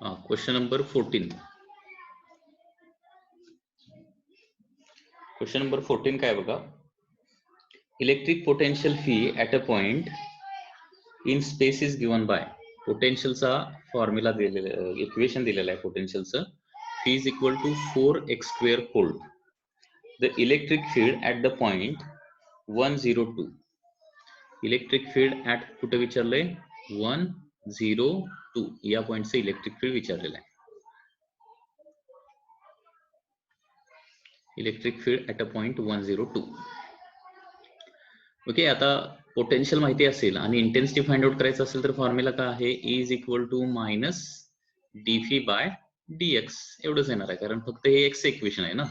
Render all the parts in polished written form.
Question number 14. Question number 14 काय बघा, electric potential phi at a point in space is given by. पोटेन्शियलचा formula दिलेला, equation दिलेला आहे पोटेन्शियलचं. Phi is equal to 4x² volt. The electric field at the point 102. Electric field at कुठे विचारलंय, 102 या पॉइंटचं इलेक्ट्रिक फील्ड विचारलेलं आहे. Electric field at a point 102. Okay, आता पोटेन्शियल माहिती असेल आणि इंटेन्सिटी फाइंड आउट करायचं असेल तर फॉर्म्युला काय आहे, E is equal to minus dv by dx एवढंच येणार आहे, कारण फक्त हे एक्स इक्वेशन आहे ना.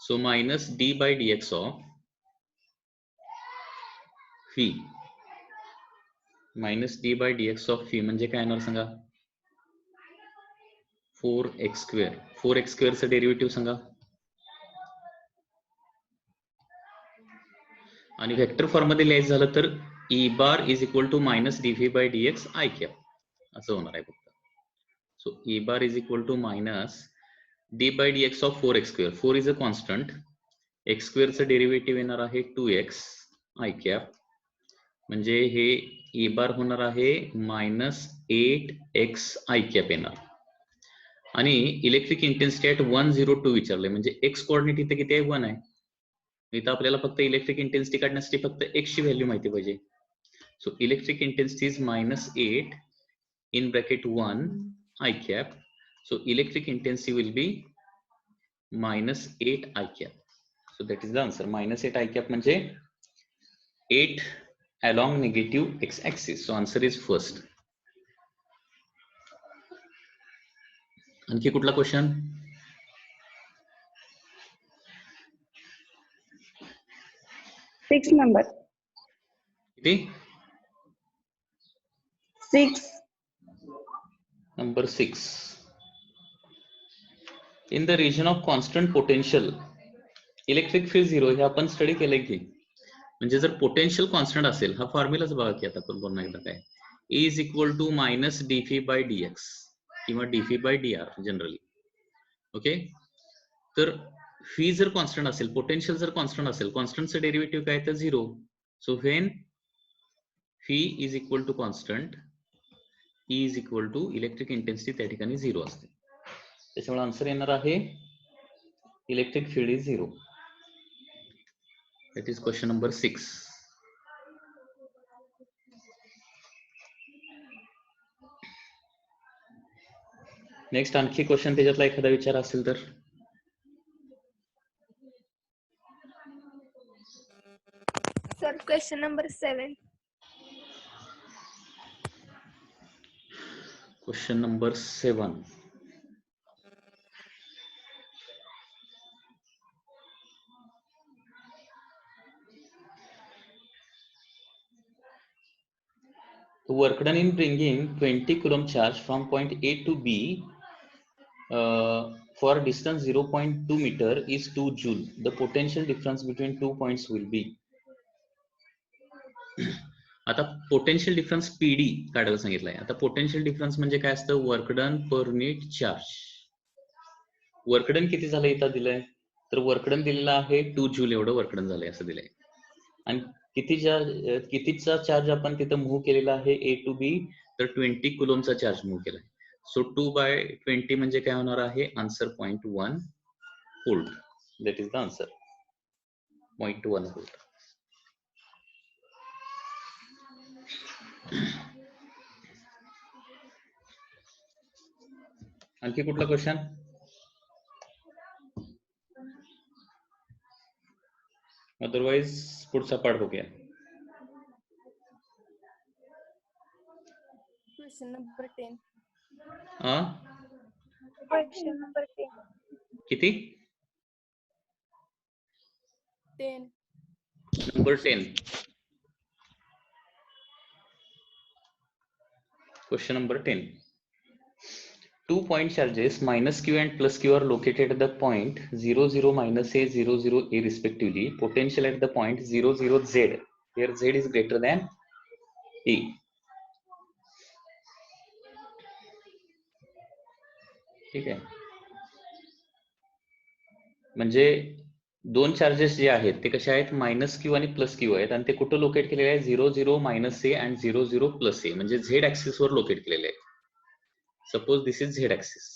So minus d by dx of phi, minus d by dx of phi म्हणजे काय येणार सांगा, 4x². 4x² चं डेरिव्हेटिव्ह सांगा. आणि व्हेक्टर फॉर्म मध्ये लिहायचं झालं तर E bar is equal to minus dv by dx I cap असं होणार आहे फक्त. So E bar is equal to minus d by dx of 4x². 4 is a constant, x² चं डेरिव्हेटिव्ह येणार आहे 2x I कॅप, म्हणजे हे E बार होणार आहे मायनस 8x I कॅप येणार. आणि इलेक्ट्रिक इंटेन्सिटी ॲट 102 विचारलंय, म्हणजे x कोऑर्डिनेट इथे किती आहे, 1 आहे. इथं आपल्याला फक्त इलेक्ट्रिक इंटेन्सिटी काढण्यासाठी फक्त x ची व्हॅल्यू माहिती पाहिजे. So electric intensity is minus 8 in bracket 1 I cap. So electric intensity will be minus 8 I cap. So that is the answer. Minus 8 I cap म्हणजे 8 along negative x axis. So answer is first. आणखी कुठला question? Six number. किती? 6. Number 6. In the region of constant potential, electric field 0 हे आपण study केलंय की. म्हणजे जर पोटेन्शियल कॉन्स्टंट असेल, हा फॉर्म्युलाच बघा की आता आपण पुन्हा एकदा काय, E is equal to minus dv by dx किंवा dv by dr generally. Okay, तर फी जर कॉन्स्टंट असेल, पोटेन्शियल जर कॉन्स्टंट असेल, कॉन्स्टंटचं डेरिव्हेटिव्ह काय तर 0. So when phi is equal to constant, E is equal to electric intensity त्या ठिकाणी 0 असते. त्याच्यामुळे आन्सर येणार आहे electric field is 0. That is question number 6. Next आणखी क्वेश्चन त्याच्यातला एखादा विचार असेल तर. Sir question number 7. Question number 7. Work done in bringing 20 coulomb charge from point A to B for distance 0.2 meter is 2 joule. The potential difference between 2 points will be. आता potential difference PD काढायला सांगितलंय. आता potential difference म्हणजे काय असतं, work done per unit charge. Work done किती झालं इथं दिलंय, तर वर्क डन दिलेला आहे 2 जूल एवढं वर्क डन झालंय असं दिलंय. आणि कितीचा चार्ज आपण तिथं मूव्ह केलेला आहे A to B, तर 20 कुलोमचा चार्ज मूव्ह केलाय. सो 2/20 म्हणजे काय होणार आहे, answer 0.1 volt. That is the answer, 0.1 volt. आणखी कुठला क्वेश्चन? अदरवाइज पुढचा पार्ट बघूया. Question number 10. Question number 10. किती? 10. Number 10. Question number 10. 2 point charges minus q and plus q are located at the point 0, 0, minus a, 0, 0, a respectively. Potential at the point 0, 0, z, where z is greater than a. ठीक आहे. म्हणजे दोन charges जे आहेत ते कसे आहेत, minus Q आणि प्लस क्यू आहेत, आणि ते कुठं लोकेट केलेले आहेत, 0 0 minus A and 0 0 plus A, म्हणजे झेड ऍक्सिस वर लोकेट केलेले आहेत. Suppose this is Z axis.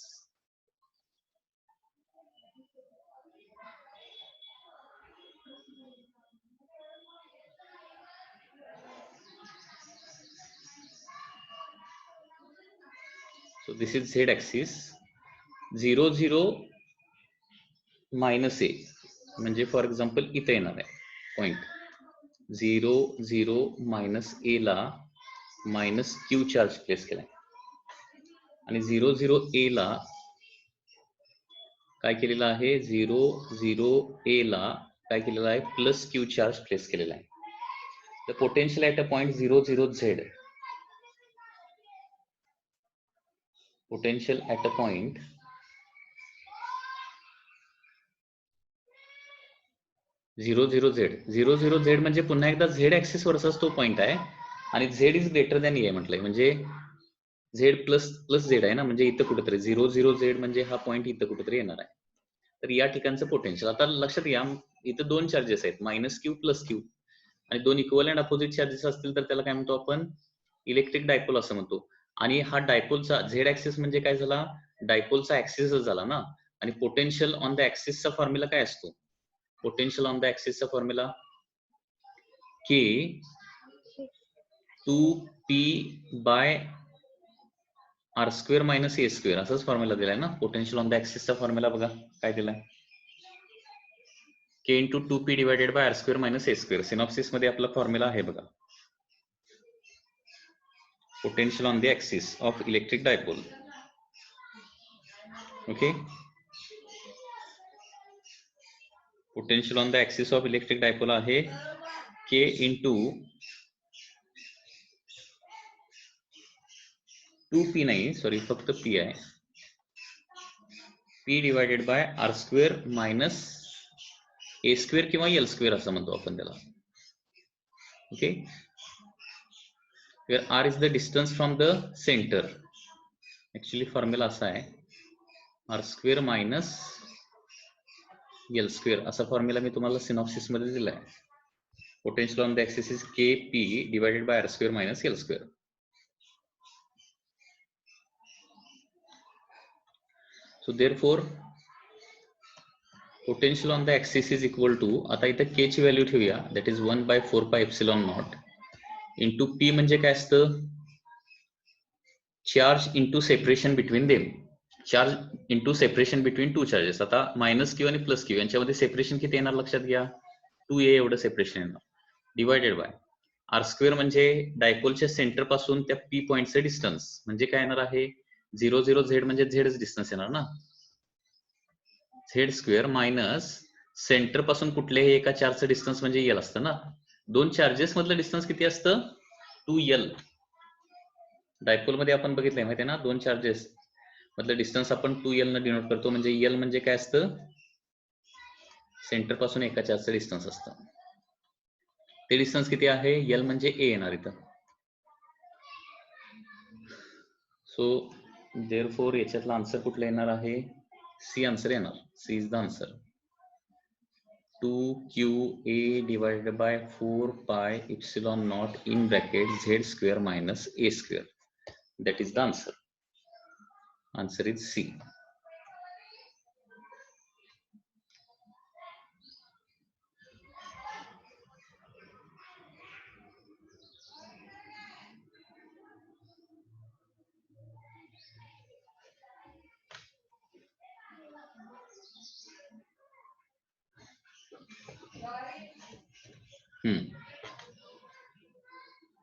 So this is z axis. 0 0 minus A म्हणजे फॉर एक्झाम्पल इथे येणार आहे पॉइंट 0 0 मायनस ए ला मायनस क्यू चार्ज प्लेस केलाय, आणि 0 0 ए ला काय केलेलं आहे, 0 0 ए ला काय केलेलं आहे, प्लस क्यू चार्ज प्लेस केलेला आहे. The potential at a point 0 0 Z, potential at a point 0 0 Z, 0 0 Z म्हणजे पुन्हा एकदा झेड ऍक्सिस वरचाच तो पॉइंट आहे, आणि झेड इज ग्रेटर दॅन ए म्हटलंय, म्हणजे झेड प्लस प्लस झेड आहे ना, म्हणजे इथं कुठेतरी 0 0 झेड म्हणजे हा पॉइंट इथं कुठेतरी येणार आहे. तर या ठिकाणचं पोटेन्शियल, आता लक्षात घ्या इथं दोन चार्जेस आहेत, मायनस क्यू प्लस क्यू, आणि दोन इक्वल अँड अपोजिट चार्जेस असतील तर त्याला काय म्हणतो आपण, इलेक्ट्रिक डायपोल असं म्हणतो. आणि हा डायपोलचा झेड ऍक्सिस म्हणजे काय झाला, डायपोलचा ऍक्सिसच झाला ना, आणि पोटेन्शियल ऑन द ऍक्सिसचा फॉर्म्युला काय असतो, पोटेन्शियल ऑन द ऍक्सिसचा formula K 2p by R square minus A square, असाच फॉर्म्युला दिलाय ना. पोटेन्शियल ऑन द ऍक्सिसचा फॉर्म्युला बघा काय दिलाय, K into 2p divided by R square minus A square. Synopsis मध्ये आपला फॉर्म्युला आहे बघा, potential on the axis of electric dipole. Okay, potential on the axis of electric dipole आहे K into 2p नाही, sorry फक्त p आहे, p divided by R square minus A square किंवा l square असं म्हणतो आपण त्याला. Okay, where r is the distance from the center. Actually formula असा आहे, r square minus L square असा फॉर्म्युला मी तुम्हाला सिनॉप्सिस मध्ये दिलाय. Potential on the axis is k p divided by R square minus L square. So therefore potential on the axis is equal to, आता इथं k ची value ठेवूया, that is 1 bye 4 pi epsilon not into p म्हणजे काय असतं, charge into separation between them, charge into separation between two charges. आता minus Q आणि plus Q यांच्यामध्ये सेपरेशन किती येणार लक्षात घ्या, 2a एवढं सेपरेशन येणार, डिवायडेड बाय आर स्क्वेअर म्हणजे डायपोलच्या सेंटर पासून त्या p पॉइंटचं डिस्टन्स, म्हणजे काय येणार आहे, 0 0 झेड म्हणजे झेडच डिस्टन्स येणार ना, झेड स्क्वेअर मायनस सेंटर पासून कुठल्याही एका चार्जचं डिस्टन्स म्हणजे एल असतं ना. दोन चार्जेस मधलं डिस्टन्स किती असतं, 2l. डायपोल मध्ये आपण बघितलंय माहिती आहे ना, दोन चार्जेस मधलं डिस्टन्स आपण 2l न डिनोट करतो, म्हणजे एल म्हणजे काय असतं, सेंटर पासून एका चार्जचं डिस्टन्स असतं. ते डिस्टन्स किती आहे, एल म्हणजे ए येणार इथं. सो देअरफॉर याच्यातला आन्सर कुठला येणार आहे, सी आन्सर येणार, c is the answer. 2qa divided by 4 pi epsilon naught in bracket z square minus a square. That is the answer. Answer is C.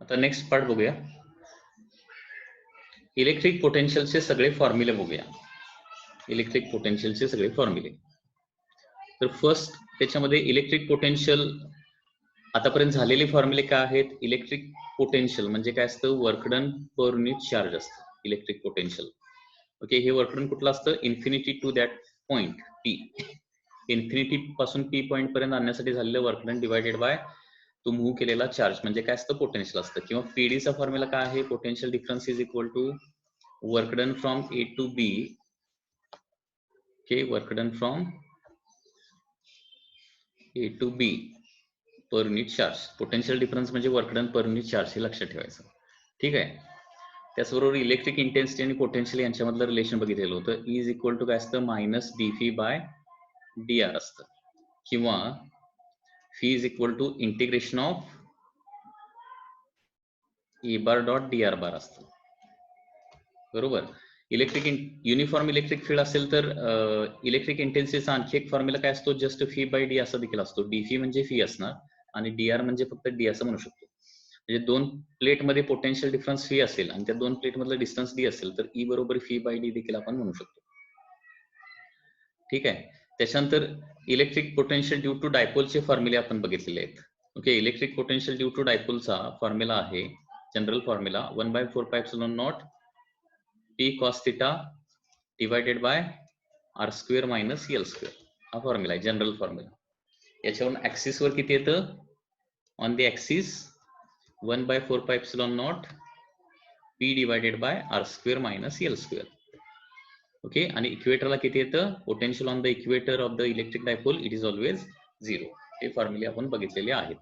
आता नेक्स्ट पार्ट बघूया, electric पोटेन्शियलचे सगळे फॉर्म्युले बघूया, electric पोटेन्शियलचे सगळे फॉर्म्युले. तर फर्स्ट त्याच्यामध्ये electric potential आतापर्यंत झालेले फॉर्म्युले काय आहेत, इलेक्ट्रिक पोटेन्शियल म्हणजे काय असतं, work done per unit charge असतं इलेक्ट्रिक पोटेन्शियल. ओके, हे वर्क डन कुठलं असतं, infinity to that point p, infinity पासून पी पॉइंट पर्यंत आणण्यासाठी झालेलं वर्क डन डिवायडेड बाय तो मूव्ह केलेला चार्ज म्हणजे काय असतं, पोटेन्शियल असतं. किंवा पीडीचा फॉर्म्युला काय आहे, potential difference is equal to work done from A to B okay, work done from A to B per unit charge. Potential difference म्हणजे work done per unit charge, हे लक्षात ठेवायचं. ठीक आहे. त्याचबरोबर इलेक्ट्रिक इंटेन्सिटी आणि पोटेन्शियल यांच्यामधलं relation बघितलेलं होतं. E इज इक्वल टू काय असतं, मायनस dv बाय dr असतं, किंवा phi is equal to integration of E bar dot dr bar असतं. बरोबर. युनिफॉर्म इलेक्ट्रिक फील्ड असेल तर इलेक्ट्रिक इंटेन्सिटीचा आणखी एक फॉर्म्युला काय असतो, जस्ट फी बाय डी असा देखील असतो. डी फी म्हणजे फी असणार आणि dr म्हणजे फक्त डी असं म्हणू शकतो. म्हणजे दोन प्लेट मध्ये पोटेन्शियल डिफरन्स फी असेल आणि त्या दोन प्लेट मधलं डिस्टन्स डी असेल तर ई बरोबर फी बाय डी देखील आपण म्हणू शकतो. ठीक आहे. त्याच्यानंतर इलेक्ट्रिक पोटेन्शियल ड्यू टू डायपोलचे फॉर्म्युले आपण बघितलेले आहेत. Okay, electric potential due to डायपोलचा फॉर्म्युला आहे, general formula 1/4πε0 p cos θ divided by r square minus L square. हा फॉर्म्युला आहे, जनरल फॉर्म्युला. याच्यावरून ऍक्सिस वर किती येतं, on the axis 1/4πε0 p divided by r square minus L square. Okay, आणि इक्वेटरला किती येतं, potential on the equator of the electric dipole it is always 0. हे फॉर्म्युले आपण बघितलेले आहेत.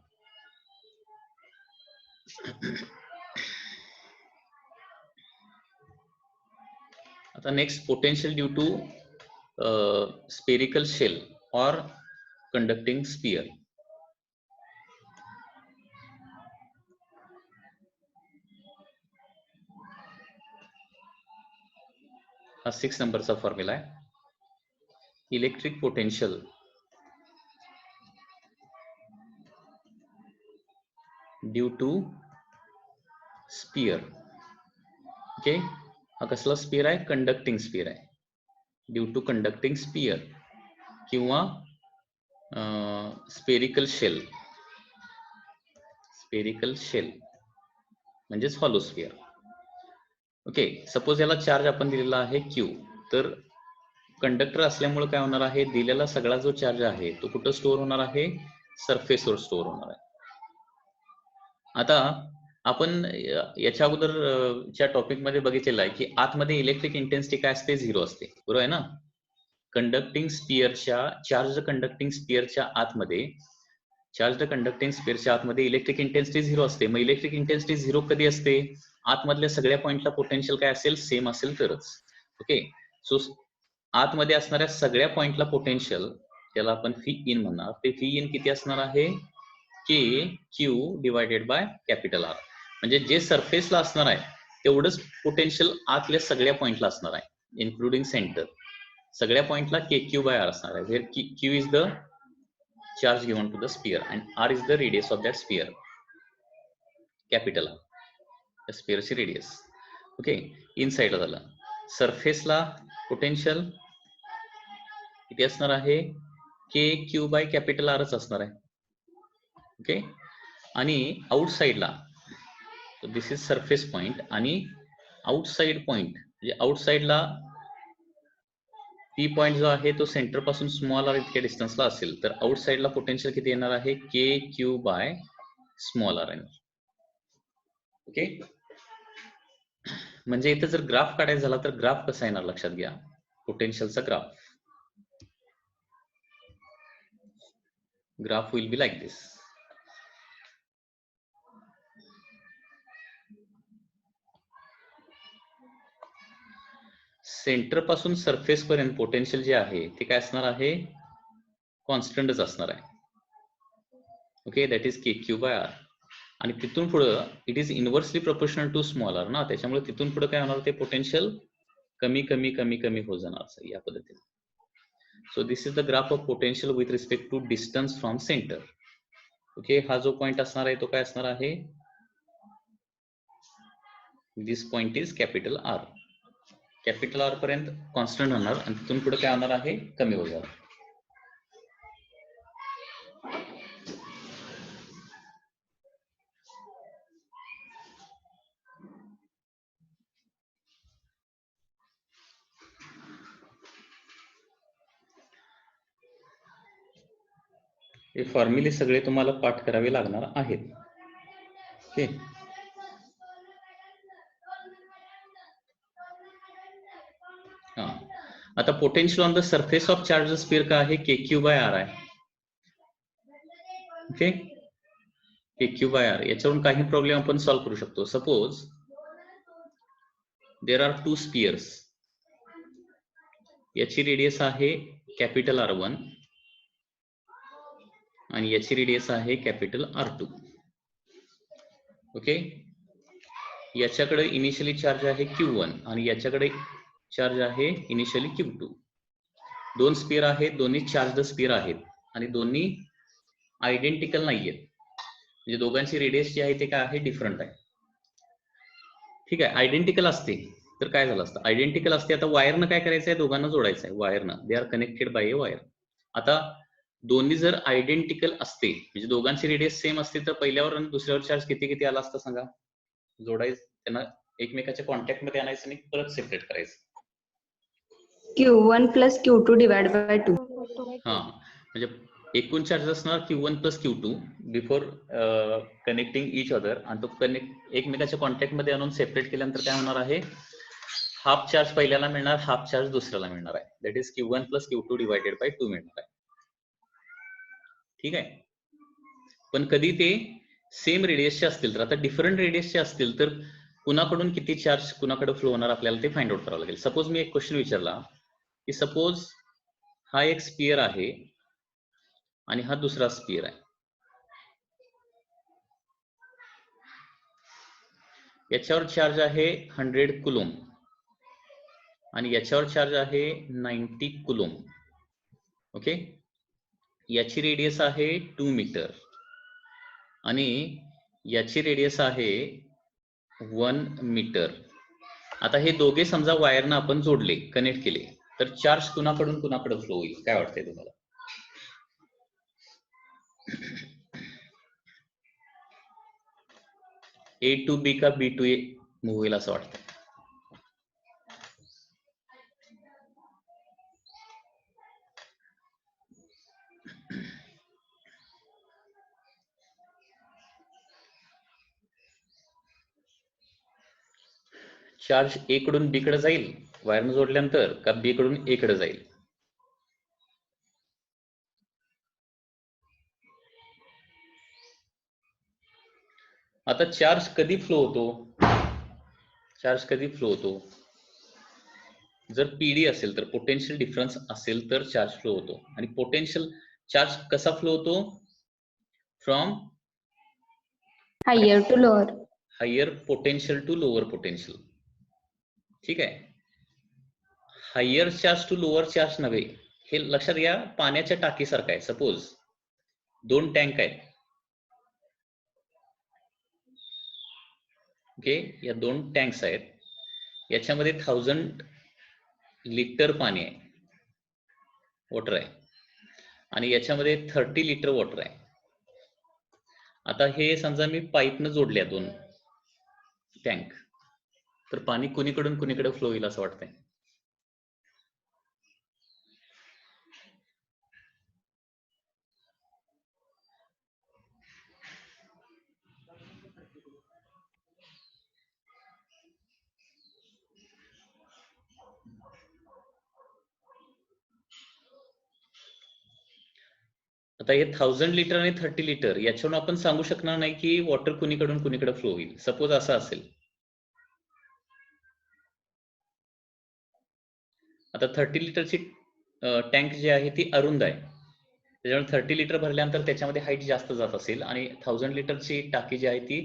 आता next, potential due to spherical shell और कंडक्टिंग स्पियर. हा 6 नंबरचा फॉर्म्युला आहे. Electric potential due to sphere. Okay, हा कसला स्पियर आहे, कंडक्टिंग स्पियर आहे. ड्यू टू कंडक्टिंग स्पियर किंवा स्पेरिकल शेल. स्पेरिकल शेल म्हणजेच हॉलो स्पियर. ओके, सपोज याला चार्ज आपण दिलेला आहे Q, तर कंडक्टर असल्यामुळे काय होणार आहे, दिलेला सगळा जो चार्ज आहे तो कुठं स्टोअर होणार आहे, सरफेसवर स्टोअर होणार आहे. आता आपण याच्या अगोदरच्या टॉपिक मध्ये बघितलेलं आहे की आतमध्ये इलेक्ट्रिक इंटेन्सिटी काय असते, 0 असते. बरोबर आहे ना. कंडक्टिंग स्पियरच्या, चार्ज कंडक्टिंग स्पियरच्या आतमध्ये, चार्ज कंडक्टिंग स्पियरच्या आतमध्ये इलेक्ट्रिक इंटेन्सिटी 0 असते. मग इलेक्ट्रिक इंटेन्सिटी 0 कधी असते, आतमधल्या सगळ्या पॉइंटला पोटेन्शियल काय असेल, सेम असेल तरच. ओके, सो आतमध्ये असणाऱ्या सगळ्या पॉइंटला पोटेन्शियल, त्याला आपण फी इन म्हणणार, ते फी इन किती असणार आहे, के Q divided by capital R. म्हणजे जे सरफेसला असणार आहे तेवढंच पोटेन्शियल आतल्या सगळ्या पॉइंटला असणार आहे, इन्क्लुडिंग सेंटर. सगळ्या पॉइंटला के क्यू बाय आर असणार आहे, where Q is the charge given to the sphere and R is the radius of that sphere, capital R स्पियरची रेडियस. ओके, इनसाइडला झालं. सरफेसला पोटेन्शियल किती असणार आहे, के क्यू बाय कॅपिटल आरच असणार आहे. ओके, आणि आउटसाइडला, दिस इज सरफेस पॉइंट, आणि आउटसाइड पॉइंट म्हणजे आउटसाइडला पी पॉइंट जो आहे तो सेंटर पासून स्मॉल आर इतक्या डिस्टन्सला असेल तर आउटसाइडला पोटेन्शियल किती येणार आहे, के क्यू बाय स्मॉल आर येणार. ओके, म्हणजे इथे जर ग्राफ काढायचा झाला तर ग्राफ कसा येणार लक्षात घ्या, पोटेन्शियलचा graph will be like this. Centre पासून सरफेस पर्यंत पोटेन्शियल जे आहे ते काय असणार आहे, कॉन्स्टंटच असणार आहे. Okay, that is K Q by R. आणि तिथून पुढं it is inversely proportional to small R ना, त्याच्यामुळे तिथून पुढे काय होणार, ते पोटेन्शियल कमी कमी कमी कमी होत जाणार या पद्धतीने. So this is the graph of potential with respect to distance from centre. Okay, हा जो पॉइंट असणार आहे तो काय असणार आहे, this point is capital R. Capital R पर्यंत कॉन्स्टंट होणार आणि तिथून पुढे काय होणार आहे, कमी होणार. हे फॉर्म्युले सगळे तुम्हाला पाठ करावे लागणार आहेत. ओके, हा, आता potential on the surface of charge sphere का आहे के क्यू बाय आर आहे. Okay, k Q by r. याच्यावरून काही प्रॉब्लेम आपण सॉल्व्ह करू शकतो. Suppose there are two spheres. याची रेडियस आहे कॅपिटल R1 आणि याची रेडियस आहे कॅपिटल R2. ओके, याच्याकडे इनिशियली चार्ज आहे Q1 आणि याच्याकडे चार्ज आहे इनिशियली Q2. दोन स्पियर आहेत, दोन्ही चार्ज स्पियर आहेत आणि दोन्ही आयडेंटिकल नाहीयेत. म्हणजे दोघांची रेडियस जी आहे ते काय आहे, डिफरंट आहे. ठीक आहे, आयडेंटिकल असते तर काय झालं असतं, आयडेंटिकल असते. आता वायरनं काय करायचं आहे, दोघांना जोडायचं आहे वायरनं. They are connected by a wire. आता दोन्ही जर आयडेंटिकल असते म्हणजे दोघांची रेडियस सेम असते तर पहिल्यावर आणि दुसऱ्यावर चार्ज किती किती आला असता सांगा. जोडायचं, त्यांना एकमेकाच्या कॉन्टॅक्ट मध्ये आणायचं आणि परत सेपरेट करायचं. Q1 plus Q2 divided by 2. हा, म्हणजे एकूण चार्ज असणार Q1 plus Q2 before connecting each other. आणि तो कनेक्ट एकमेकाच्या कॉन्टॅक्ट मध्ये आणून सेपरेट केल्यानंतर काय होणार आहे, हाफ चार्ज पहिल्याला मिळणार, हाफ चार्ज दुसऱ्याला मिळणार आहे. That is Q1 plus Q2 divided by 2 मिळणार आहे. ठीक आहे, पण कधी ते सेम रेडियसचे असतील तर, आता डिफरंट रेडियसचे असतील तर कुणाकडून किती चार्ज कुणाकडे फ्लो होणार आपल्याला ते फाइंड आउट करावं लागेल. सपोज मी एक क्वेश्चन विचारला की सपोज हा एक स्पियर आहे आणि हा दुसरा स्पियर आहे. याच्यावर चार्ज आहे 100 कुलोम आणि याच्यावर चार्ज आहे 90 कुलोम. ओके, याची रेडियस आहे 2 मीटर आणि याची रेडियस आहे 1 मीटर. आता हे दोघे समजा वायरनं आपण जोडले, कनेक्ट केले, तर चार्ज कुणाकडून कुणाकडे फ्लो होईल, काय वाटतंय तुम्हाला? A to B का B to A मूव्ह होईल असं वाटतं? चार्ज A कडून B कडे जाईल वायरनं जोडल्यानंतर का B कडून A कडे जाईल? आता चार्ज कधी फ्लो होतो, चार्ज कधी फ्लो होतो, जर PD असेल तर पोटेन्शियल डिफरन्स असेल तर चार्ज फ्लो होतो. आणि पोटेन्शियल चार्ज कसा फ्लो होतो, from Higher to lower. Higher potential to lower potential. ठीक आहे, higher charge to lower charge नव्हे, हे लक्षात घ्या. पाण्याच्या टाकीसारखं आहे. सपोज दोन टँक आहेत. ओके, या दोन टँक्स आहेत, याच्यामध्ये 1000 लिटर पाणी आहे, वॉटर आहे, आणि याच्यामध्ये 30 लिटर वॉटर आहे. आता हे समजा मी पाईपनं जोडल्या दोन टँक, तर पाणी कुणीकडून कुणीकडे फ्लो होईल असं वाटतंय? आता हे 1000 लिटर आणि 30 लिटर याच्यावरून आपण सांगू शकणार नाही की वॉटर कुणीकडून कुणीकडे फ्लो होईल. सपोज असं असेल, आता 30 लिटरची टँक जी आहे ती अरुंद आहे, त्याच्यामुळे 30 लिटर भरल्यानंतर त्याच्यामध्ये हाईट जास्त जात असेल, आणि 1000 लिटरची टाकी जी आहे ती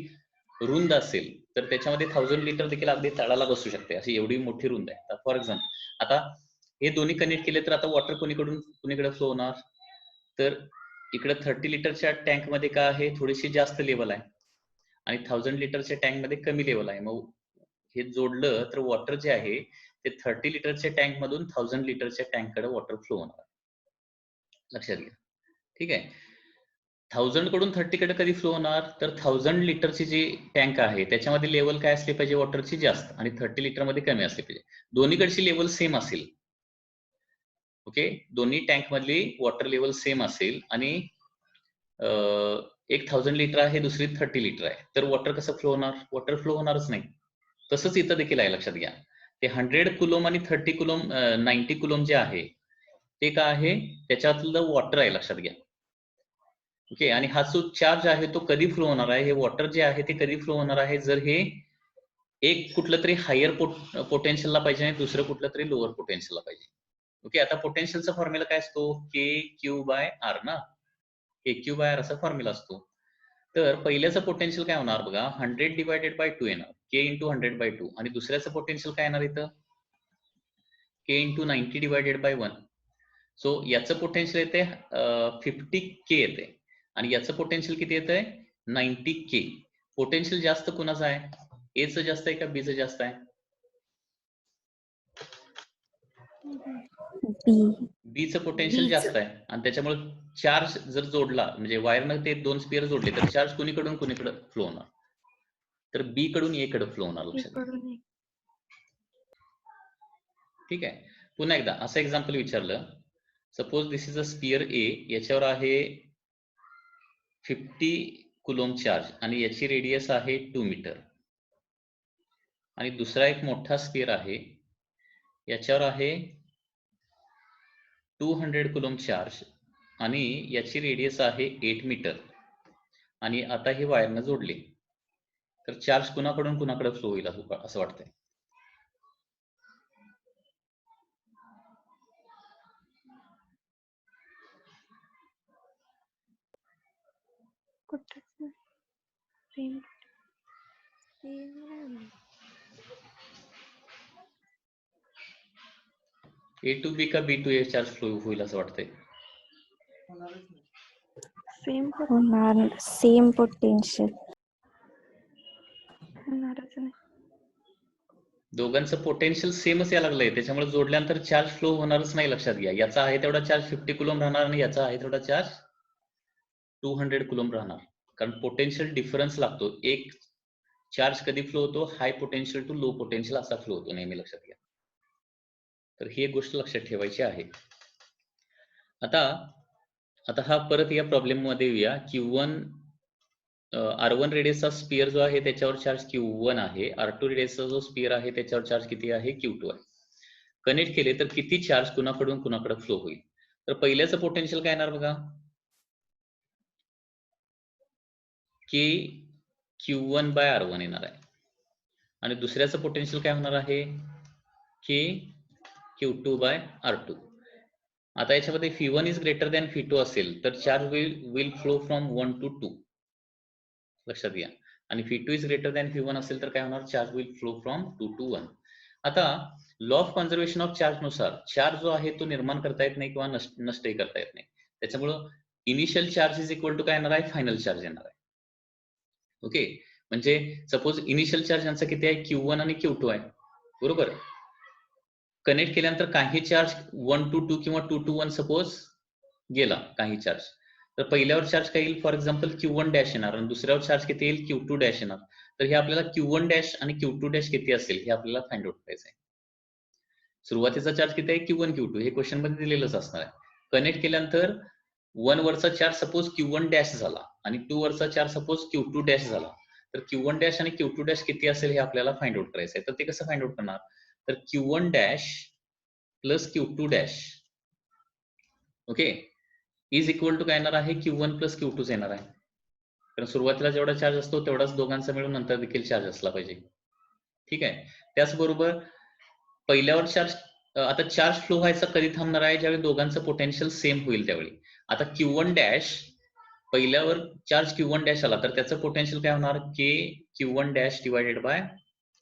रुंद असेल तर त्याच्यामध्ये 1000 लिटर देखील अगदी तळाला बसू शकते, अशी एवढी मोठी रुंद आहे. फॉर एक्झाम्पल आता हे दोन्ही कनेक्ट केले तर आता वॉटर कुणीकडून कुणीकडे फ्लो होणार, तर इकडे 30 लिटरच्या टँक मध्ये काय आहे, थोडीशी जास्त लेवल आहे, आणि 1000 लिटरच्या टँक मध्ये कमी लेवल आहे. मग हे जोडलं तर वॉटर जे आहे ते 30 लिटरच्या टँक मधून 1000 लिटरच्या टँक कडे वॉटर फ्लो होणार. लक्षात घ्या. ठीक आहे, 1000 कडून 30 कडे कधी फ्लो होणार, तर 1000 लिटरची जी टँक आहे त्याच्यामध्ये लेवल काय असली पाहिजे, वॉटरची जास्त, आणि 30 लिटर मध्ये कमी असली पाहिजे. दोन्हीकडची लेवल सेम असेल. ओके, दोन्ही टँक मधली वॉटर लेवल सेम असेल आणि एक 1000 लिटर आहे, दुसरी 30 लिटर आहे, तर वॉटर कसं फ्लो होणार, वॉटर फ्लो होणारच नाही. तसंच इथं देखील आहे, लक्षात घ्या. ते 100 कुलोम आणि 30 कुलोम 90 कुलोम जे आहे ते काय आहे, त्याच्यातलं वॉटर आहे लक्षात घ्या. ओके, आणि हा जो चार्ज आहे तो कधी फ्लो होणार आहे, हे वॉटर जे आहे ते कधी फ्लो होणार आहे, जर हे एक कुठलं तरी हायर पोटेन्शियलला पाहिजे आणि दुसरं कुठलं तरी लोअर पोटेन्शियलला पाहिजे. ओके, आता पोटेन्शियलचा फॉर्म्युला काय असतो, के क्यू बाय आर ना, के क्यू बाय आर असा फॉर्म्युला असतो. तर पहिल्याचं पोटेन्शियल काय होणार बघा, 100 डिवायडेड बाय 2 येणार, के इंटू 100 बाय 2, आणि दुसऱ्याचं पोटेन्शियल काय येणार इथं, के इंटू 90 डिवायडेड बाय 1. सो याचं पोटेन्शियल येते 50k येते आणि याचं पोटेन्शियल किती येतंय 90k. पोटेन्शियल जास्त कुणाचं आहे, ए चं जास्त आहे का बी चं जास्त आहे? बी चं पोटेन्शियल जास्त आहे, आणि त्याच्यामुळे चार्ज जर जोडला, म्हणजे वायरनं ते दोन स्पिअर जोडले, तर चार्ज कुणीकडून कुणीकडे फ्लो होणार, तर बी कडून ए कडे फ्लो होणार लक्षात घ्या. ठीक आहे, पुन्हा एकदा असं एक्झाम्पल विचारलं, suppose this is a sphere A, याच्यावर आहे 50 कुलोम चार्ज आणि याची रेडियस आहे 2 मीटर, आणि दुसरा एक मोठा स्पिअर आहे, याच्यावर आहे 200 कुलोम चार्ज आणि याची रेडियस आहे 8 मीटर, आणि आता हे वायरनं जोडले, तर चार्ज कुणाकडून कुणाकडे फ्लो होईल असं वाटतंय? ए टू बी का बी टू ए चार्ज फ्लो होईल असं वाटतंय? Same potential. दोघांचं पोटेन्शियल सेमच यायला लागलंय, त्याच्यामुळे जोडल्यानंतर चार्ज फ्लो होणारच नाही लक्षात घ्या. याचा आहे तेवढा चार्ज 50 कुलोम राहणार आणि याचा आहे तेवढा चार्ज 200 कुलोम राहणार, कारण पोटेन्शियल डिफरन्स लागतो. एक चार्ज कधी फ्लो होतो, हाय पोटेन्शियल टू लो पोटेन्शियल असा फ्लो होतो नेहमी, लक्षात घ्या. तर ही एक गोष्ट लक्षात ठेवायची आहे. आता हा परत या प्रॉब्लेम मध्ये येऊया. Q1 R1 रेडियसचा स्पिअर जो आहे त्याच्यावर चार्ज Q1 आहे, R2 रेडियसचा जो स्पिअर आहे त्याच्यावर चार्ज किती आहे, Q2 आहे. कनेक्ट केले तर किती चार्ज कुणाकडून कुणाकडे फ्लो होईल? तर पहिल्याचं पोटेन्शियल काय येणार बघा, की Q1 बाय R1 येणार आहे, आणि दुसऱ्याचं पोटेन्शियल काय होणार आहे, की Q2 बाय R2. आता याच्यामध्ये Phi1 is greater than Phi2 असेल तर charge will flow from 1 to 2 लक्षात घ्या, आणि Phi2 is greater than Phi1 असेल तर काय होणार, charge will flow from 2 to 1. आता law of conservation of charge नुसार चार्ज जो आहे तो निर्माण करता येत नाही किंवा नष्टही करता येत नाही, त्याच्यामुळं initial charge is equal to काय येणार आहे, फायनल चार्ज येणार आहे. ओके, म्हणजे सपोज इनिशियल चार्ज यांचा किती आहे, Q1 आणि Q2 आहे, बरोबर. कनेक्ट केल्यानंतर काही चार्ज 1 to 2 किंवा 2 to 1 सपोज गेला काही चार्ज, तर पहिल्यावर चार्ज काय येईल, फॉर एक्झाम्पल Q1 डॅश येणार आणि दुसऱ्यावर चार्ज किती येईल, Q2 डॅश येणार. तर हे आपल्याला Q1 डॅश आणि Q2 डॅश किती असेल हे आपल्याला फाइंड आउट करायचं आहे. सुरुवातीचा चार्ज किती आहे, Q1 Q2 हे क्वेश्चन मध्ये दिलेलंच असणार आहे. कनेक्ट केल्यानंतर 1 वरचा चार्ज सपोज Q1 डॅश झाला आणि 2 वरचा चार्ज सपोज Q2 डॅश झाला, तर Q1 डॅश आणि Q2 डॅश किती असेल हे आपल्याला फाइंड आउट करायचं आहे. तर ते कसं फाइंड आउट करणार, तर Q1 dash plus Q2 dash, okay, is equal to काय येणार आहे, Q1 प्लस Q2 येणार आहे, कारण सुरुवातीला जेवढा चार्ज असतो तेवढाच दोघांचा मिळून नंतर देखील चार्ज असला पाहिजे. ठीक आहे, त्याचबरोबर पहिल्यावर चार्ज, आता चार्ज फ्लो व्हायचा कधी थांबणार आहे, ज्यावेळी दोघांचं पोटेन्शियल सेम होईल त्यावेळी. आता Q1 dash पहिल्यावर charge Q1 dash आला तर त्याचं पोटेन्शियल काय होणार, के Q1 dash divided bye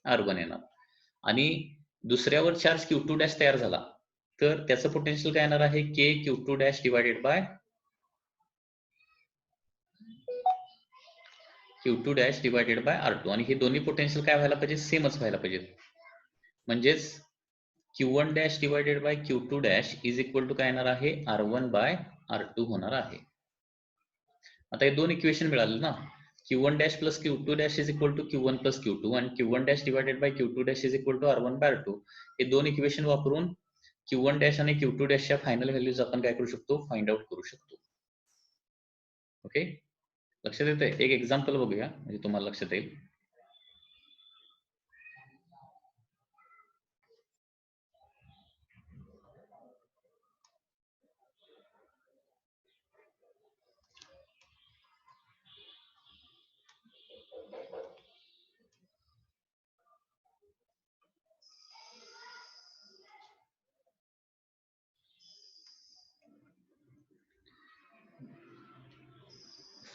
R1 येणार, आणि दुसऱ्यावर चार्ज Q2 डॅश तयार झाला तर त्याचं पोटेन्शियल काय येणार आहे, के Q2 dash divided by Q2 dash divided bye R2, आणि हे दोन्ही पोटेन्शियल काय व्हायला पाहिजे, सेमच व्हायला पाहिजे. म्हणजेच Q1 dash divided by Q2 dash is equal to काय येणार आहे, R1 बाय R2 होणार आहे. आता हे दोन इक्वेशन मिळाले ना, Q1 dash plus Q2 dash is equal to Q1 plus Q2 आणि Q1 dash divided by Q2 dash is equal to R1 by R2. हे दोन इक्वेशन वापरून Q1 डॅश आणि Q2 डॅशच्या फायनल व्हॅल्यूज आपण काय करू शकतो, फाइंड आउट करू शकतो. ओके, लक्षात येतंय? एक एक्झाम्पल बघूया म्हणजे तुम्हाला लक्षात येईल.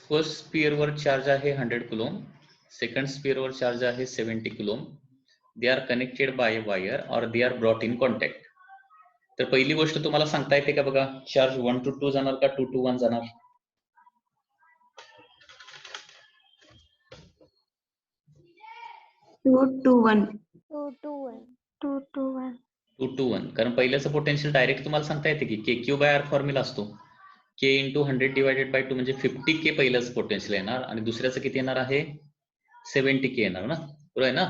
फर्स्ट स्पियर वर चार्ज आहे 100 कुलॉम, सेकंड स्पियर वर चार्ज आहे 70 coulomb. They are connected by wire और they are brought in contact. तर पहिली गोष्ट तुम्हाला सांगता येते का बघा, चार्ज 1 to 2 जाणार का 2 to 1 जाणार? 2 to 1. 2 to 1. 2 to 1. 2 to 1, कारण पहिल्याचं पोटेन्शियल डायरेक्ट तुम्हाला सांगता येते की के क्यू बाय आर फॉर्म्युला असतो. के इंटू 100 डिवायडेड बाय 2 म्हणजे 50 के पहिलंच पोटेन्शियल येणार आणि दुसऱ्याचं किती येणार आहे 70 के येणार ना, बरोबर आहे ना.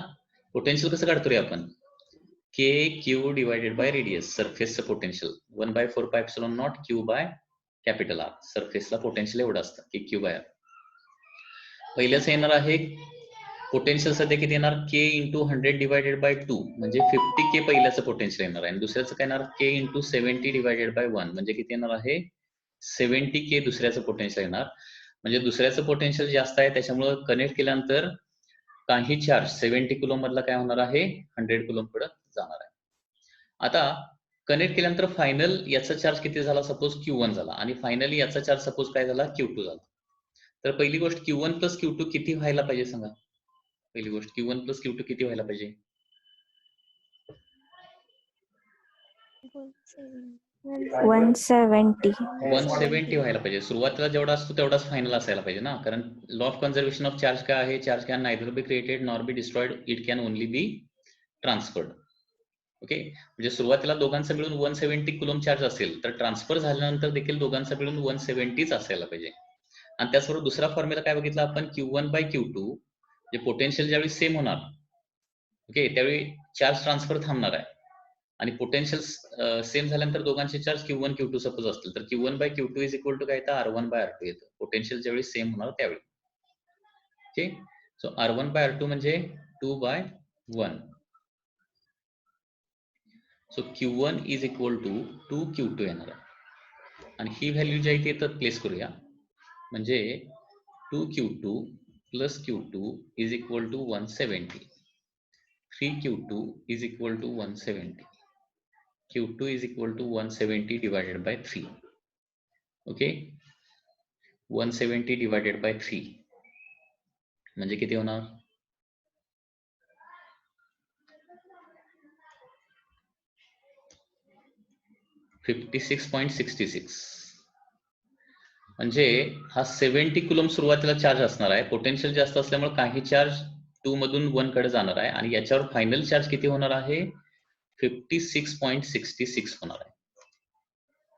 पोटेन्शियल कसं काढतो रे आपण, K Q divided by radius, सरफेसचं potential 1/4πε0 Q by capital R. सरफेसला पोटेन्शियल एवढं असतं के क्यू बाय आर. पहिल्याचं येणार आहे पोटेन्शियल सध्या किती येणार, के इंटू 100 डिवायडेड बाय 2 म्हणजे 50 के पहिल्याचं पोटेन्शियल येणार आहे आणि दुसऱ्याचं काय येणार के इंटू 70 डिवायडेड बाय 1 म्हणजे किती येणार आहे 70 के दुसऱ्याचं पोटेन्शियल येणार. म्हणजे दुसऱ्याचं पोटेन्शियल जास्त आहे त्याच्यामुळे कनेक्ट केल्यानंतर काही चार्ज 70 कुलॉम मधला काय होणार आहे 100 कुलॉम कडे जाणार आहे. आता कनेक्ट केल्यानंतर फायनल याचा चार्ज किती झाला, सपोज Q1 झाला आणि फायनली याचा चार्ज सपोज काय झाला Q2 झाला. तर पहिली गोष्ट Q1 प्लस Q2 किती व्हायला पाहिजे सांगा. पहिली गोष्ट Q1 प्लस Q2 किती व्हायला पाहिजे, 170. 170 व्हायला पाहिजे. सुरुवातीला जेवढा असतो तेवढाच फायनल असायला पाहिजे ना, कारण law of conservation of charge काय आहे, charge can neither be created nor be destroyed, it can only B transferred. Okay, म्हणजे सुरुवातीला दोघांचं मिळून 170 कुलॉम चार्ज असेल तर ट्रान्सफर झाल्यानंतर देखील दोघांचं मिळून 170च असायला पाहिजे. आणि त्याचबरोबर दुसरा फॉर्म्युला काय बघितला आपण, Q1 बाय Q2, जे पोटेन्शियल ज्यावेळी सेम होणार ओके त्यावेळी चार्ज ट्रान्सफर थांबणार आहे आणि पोटेन्शियल सेम झाल्यानंतर दोघांचे चार्ज Q1 Q2 सपोज असतील तर Q1 bye Q2 is equal to काय येतं R1 बाय R2 येतं. पोटेन्शियल ज्यावेळी सेम होणार त्यावेळी. Okay, so R1 by R2 म्हणजे 2 by 1. So Q1 is equal to 2Q2 येणार आहे आणि ही व्हॅल्यू जी आहे ती इथं प्लेस करूया. म्हणजे 2Q2 plus Q2 is equal to 170. 3Q2 is equal to 170. Q2 is equal to 170 divided by 3. Okay, 170 divided by 3 म्हणजे किती होणार, $56.66. म्हणजे हा 70 कुलॉम सुरुवातीला चार्ज असणार आहे. पोटेन्शियल जास्त असल्यामुळे काही चार्ज 2 मधून 1 कडे जाणार आहे आणि याच्यावर फायनल चार्ज किती होणार आहे 56.66 होणार आहे.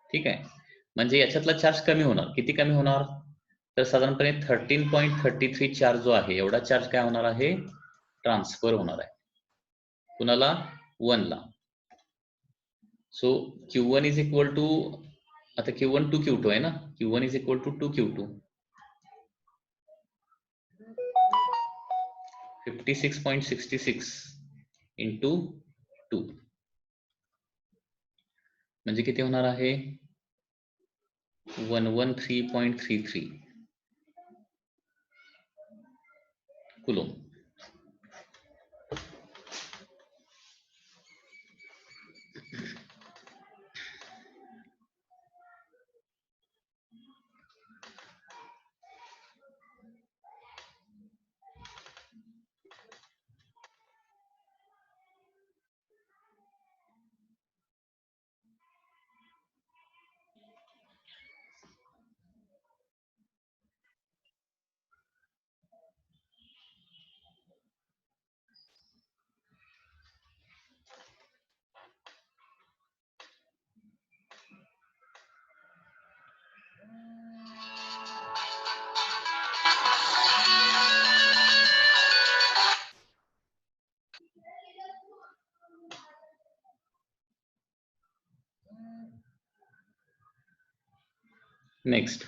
ठीक आहे, म्हणजे याच्यातला चार्ज कमी होणार. किती कमी होणार तर साधारणपणे 13.33 चार्ज जो आहे एवढा चार्ज काय होणार आहे ट्रान्सफर होणार आहे कुणाला 1 ला. So Q1 is equal to, आता Q1 2Q2 आहे ना, Q1 is equal to 2Q2, 56.66 into 2 म्हणजे किती होणार आहे 113.33 Coulomb. Next,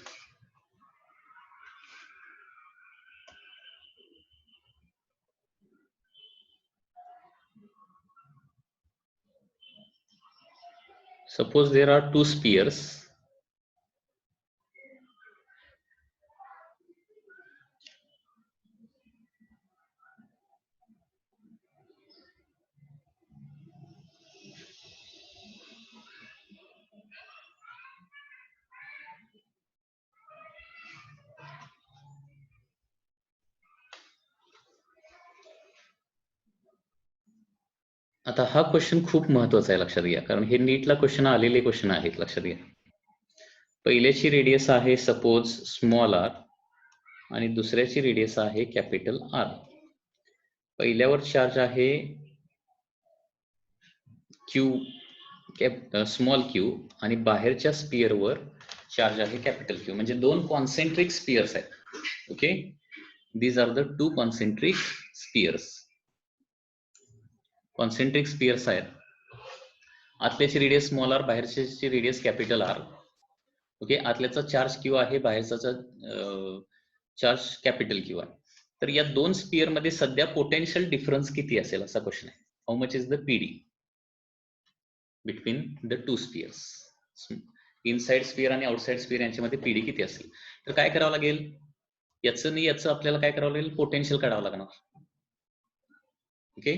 suppose there are two spheres. आता हा क्वेश्चन खूप महत्वाचा आहे, लक्षात घ्या, कारण हे नीटला क्वेश्चन आलेले क्वेश्चन आहेत, लक्षात घ्या. पहिल्याची रेडियस आहे सपोज स्मॉल आर आणि दुसऱ्याची रेडियस आहे कॅपिटल आर. पहिल्यावर चार्ज आहे क्यू, स्मॉल क्यू, आणि बाहेरच्या स्पिअरवर चार्ज आहे कॅपिटल क्यू. म्हणजे दोन कॉन्सेंट्रिक स्पिअर्स आहेत. Okay, these are the two concentric spheres. Concentric spheres आहेत. आतल्याची रेडियस स्मॉल आर, बाहेरची रेडियस कॅपिटल आर. ओके, आतल्याचा चार्ज क्यू आहे, बाहेरचा चार्ज कॅपिटल क्यू आहे. तर या दोन स्पिअर मध्ये सध्या पोटेन्शियल डिफरन्स किती असेल असा क्वेश्चन आहे. How much is the PD between the two spheres. Inside sphere आणि आउटसाइड स्पिअर यांच्यामध्ये पीडी किती असेल. तर काय करावं लागेल, याचं नाही याचं आपल्याला काय करावं लागेल, पोटेन्शियल काढावं लागणार. ओके,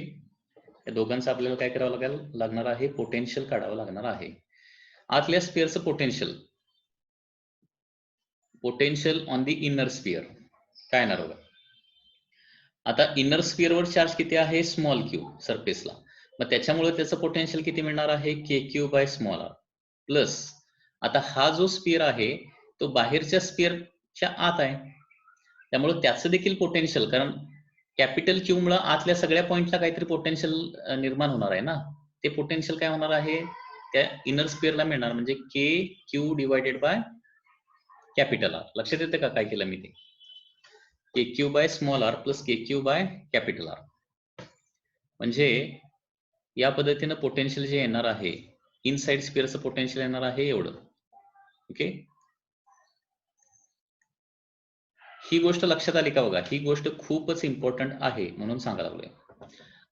या दोघांचं आपल्याला काय करावं लागणार आहे, पोटेन्शियल काढावं लागणार आहे. आतल्या स्पिअरचं potential on the inner sphere काय येणार बघा. आता इनर स्पिअर वर चार्ज किती आहे, स्मॉल क्यू सरफेसला, मग त्याच्यामुळे त्याचं पोटेन्शियल किती मिळणार आहे, के Q by small R plus. आता हा जो स्पिअर आहे तो बाहेरच्या स्पिअरच्या आत आहे, त्यामुळे त्याचं देखील पोटेन्शियल, कारण कॅपिटल क्यू मुळे आतल्या सगळ्या पॉइंटला काहीतरी पोटेन्शियल निर्माण होणार आहे ना, ते पोटेन्शियल काय होणार आहे त्या इनर स्पिअरला मिळणार, म्हणजे के Q divided by capital R. लक्षात येते का काय केलं मी ते, K Q by small R plus K Q by capital R. म्हणजे या पद्धतीनं पोटेन्शियल जे येणार आहे, इनसाइड स्पिअरचं पोटेन्शियल येणार आहे एवढं. ओके, ही गोष्ट लक्षात आली का बघा, ही गोष्ट खूपच इम्पॉर्टंट आहे म्हणून सांगायला लागलोय.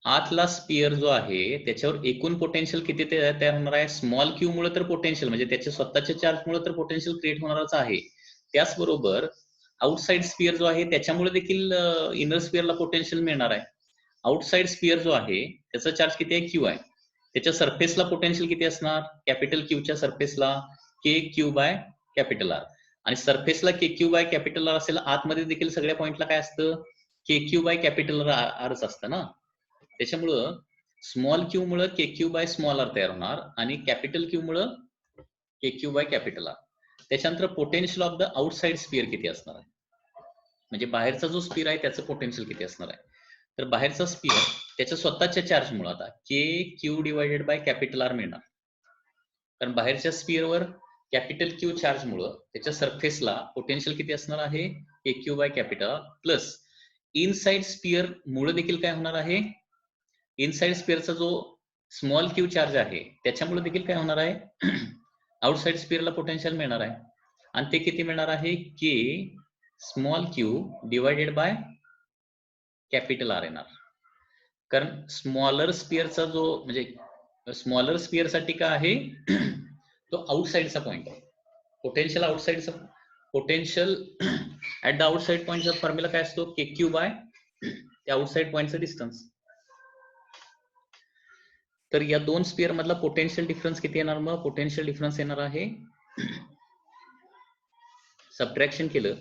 आतला स्पिअर जो आहे त्याच्यावर एकूण पोटेन्शियल किती तयार होणार आहे, स्मॉल क्यू मुळे तर पोटेन्शियल म्हणजे त्याच्या स्वतःच्या चार्ज मुळे तर पोटेन्शियल क्रिएट होणारच आहे. त्याचबरोबर आउटसाइड स्पिअर जो आहे त्याच्यामुळे देखील इनर स्पिअरला पोटेन्शियल मिळणार आहे. आउटसाइड स्पिअर जो आहे त्याचा चार्ज किती आहे, क्यू आहे, त्याच्या सरफेसला पोटेन्शियल किती असणार, कॅपिटल क्यूच्या सरफेसला K Q by capital R. आणि सरफेसला K Q by capital R असेल, आतमध्ये देखील सगळ्या पॉइंटला काय असतं, के क्यू बाय कॅपिटल आरच असतं ना. त्याच्यामुळं स्मॉल क्यू मुळे K Q by small R तयार होणार आणि कॅपिटल क्यू मुळे K Q by capital R. त्याच्यानंतर potential of the outside sphere किती असणार आहे, म्हणजे बाहेरचा जो स्पिअर आहे त्याचं पोटेन्शियल किती असणार आहे. तर बाहेरचा स्पिअर त्याच्या स्वतःच्या चार्ज मुळे आता K Q divided by capital R मिळणार, कारण बाहेरच्या स्पिअरवर कॅपिटल क्यू चार्ज मुळे त्याच्या सरफेसला पोटेन्शियल किती असणार आहे, के Q by capital R plus inside sphere मुळे देखील काय होणार आहे, इनसाइड स्पिअरचा जो स्मॉल क्यू चार्ज आहे त्याच्यामुळे देखील काय होणार आहे, आउटसाइड स्पिअरला पोटेन्शियल मिळणार आहे. आणि ते किती मिळणार आहे, के small Q divided by capital R येणार. कारण स्मॉलर स्पिअरचा जो म्हणजे स्मॉलर स्पिअर साठी काय आहे तो आउटसाइडचा पॉइंट आहे. पोटेन्शियल आउटसाइडचा पोटेन्शियल ऍट द आउटसाइड पॉइंटचा फॉर्म्युला काय असतो, के क्यू बाय त्या आउटसाइड पॉइंटचा डिस्टन्स. तर या दोन स्पिअर मधला पोटेन्शियल डिफरन्स किती येणार, मग पोटेन्शियल डिफरन्स येणार आहे, सबट्रॅक्शन केलं.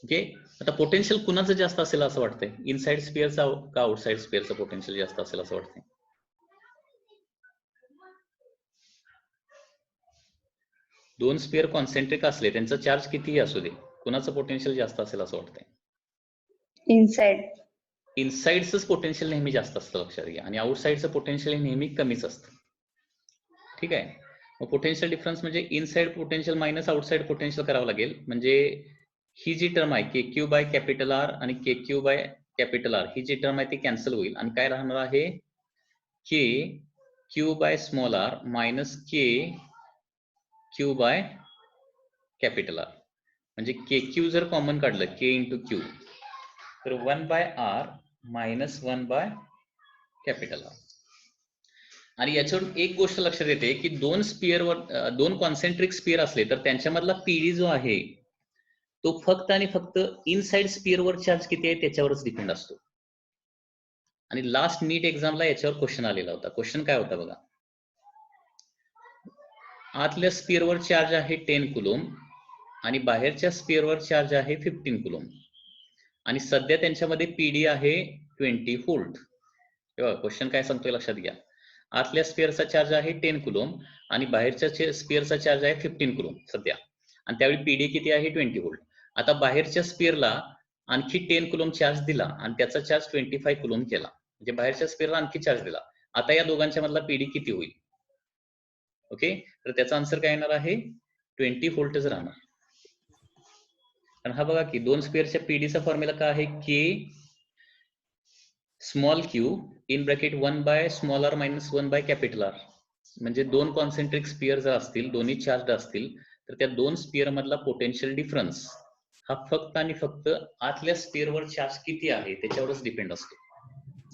ओके, आता पोटेन्शियल कुणाचं जास्त असेल असं वाटतंय, इनसाइड स्पिअरचा का आउटसाइड स्पिअरचं पोटेन्शियल जास्त असेल असं वाटतंय. दोन स्पिअर कॉन्सेंट्रिक असले त्यांचा चार्ज कितीही असू दे, कुणाचं पोटेन्शियल जास्त असेल असं वाटतंय, इनसाइड. इनसाइडच पोटेन्शियल नेहमी जास्त असतं, लक्षात घ्या, आणि आउटसाइडचं पोटेन्शियल नेहमी कमीच असतं. ठीक आहे, मग पोटेन्शियल डिफरन्स म्हणजे inside potential minus outside potential करावं लागेल. म्हणजे ही जी टर्म आहे के क्यू बाय कॅपिटल आर आणि k Q by capital R, ही जी टर्म आहे ती कॅन्सल होईल आणि काय राहणार आहे, के Q by small r minus k Q by capital R. म्हणजे के क्यू जर कॉमन काढलं, के इंटू क्यू, तर 1 by r minus 1 by capital R. आणि याच्यावर एक गोष्ट लक्षात येते की दोन स्पिअरवर दोन कॉन्सेंट्रिक स्पिअर असले तर त्यांच्यामधला पीडी जो आहे तो फक्त आणि फक्त इनसाइड स्पिअरवर चार्ज किती आहे त्याच्यावरच डिपेंड असतो. आणि लास्ट नीट एक्झामला याच्यावर क्वेश्चन आलेला होता. क्वेश्चन काय होता बघा, आतल्या स्पिअरवर चार्ज आहे 10 कुलोम आणि बाहेरच्या स्पिअरवर चार्ज आहे 15 कुलोम आणि सध्या त्यांच्यामध्ये पीडी आहे 20 व्होल्ट. क्वेश्चन काय सांगतोय लक्षात घ्या. आतल्या स्पिअरचा चार्ज आहे 10 कुलोम आणि बाहेरच्या स्पिअरचा चार्ज आहे 15 कुलोम सध्या, आणि त्यावेळी पीडी किती आहे 20 व्होल्ट. आता बाहेरच्या स्पिअरला आणखी 10 कुलोम चार्ज दिला आणि त्याचा चार्ज 25 कुलोम केला, म्हणजे बाहेरच्या स्पिअरला आणखी चार्ज दिला. आता या दोघांच्या मधला पीडी किती होईल? ओके, तर त्याचा आन्सर काय येणार आहे 20 व्होल्टच राहणार. कारण हा बघा की दोन स्पिअरच्या पीडीचा फॉर्म्युला काय आहे, के small q in bracket 1 by small r minus 1 by capital R. म्हणजे दोन कॉन्सेंट्रिक स्पिअर जर असतील, दोन्ही चार्ज असतील, तर त्या दोन स्पिअर मधला पोटेन्शियल डिफरन्स हा फक्त आणि फक्त आतल्या स्पिअरवर चार्ज किती आहे त्याच्यावरच डिपेंड असतो.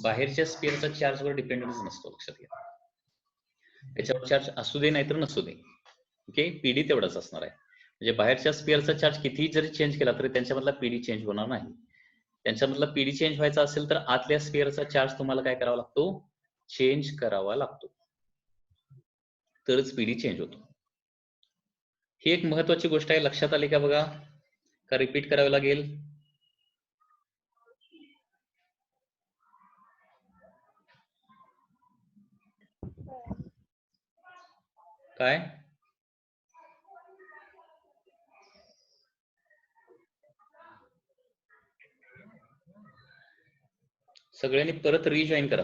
बाहेरच्या स्पिअरचा चार्जवर डिपेंडन्स नसतो, लक्षात घ्या. त्याच्यावर चार्ज असू दे नाहीतर नसू दे, ओके, पीडी तेवढाच असणार आहे. म्हणजे बाहेरच्या स्पिअरचा चार्ज कितीही जरी चेंज केला तरी त्यांच्यामधला पीडी चेंज होणार नाही. त्यांच्यामधला पीडी चेंज व्हायचा असेल तर आतल्या स्पिअरचा चार्ज तुम्हाला काय करावा लागतो, चेंज करावा लागतो, तरच पीडी चेंज होतो. ही एक महत्वाची गोष्ट आहे, लक्षात आली का बघा, का रिपीट करावी लागेल? काय सगळ्यांनी परत रिजॉईन करा.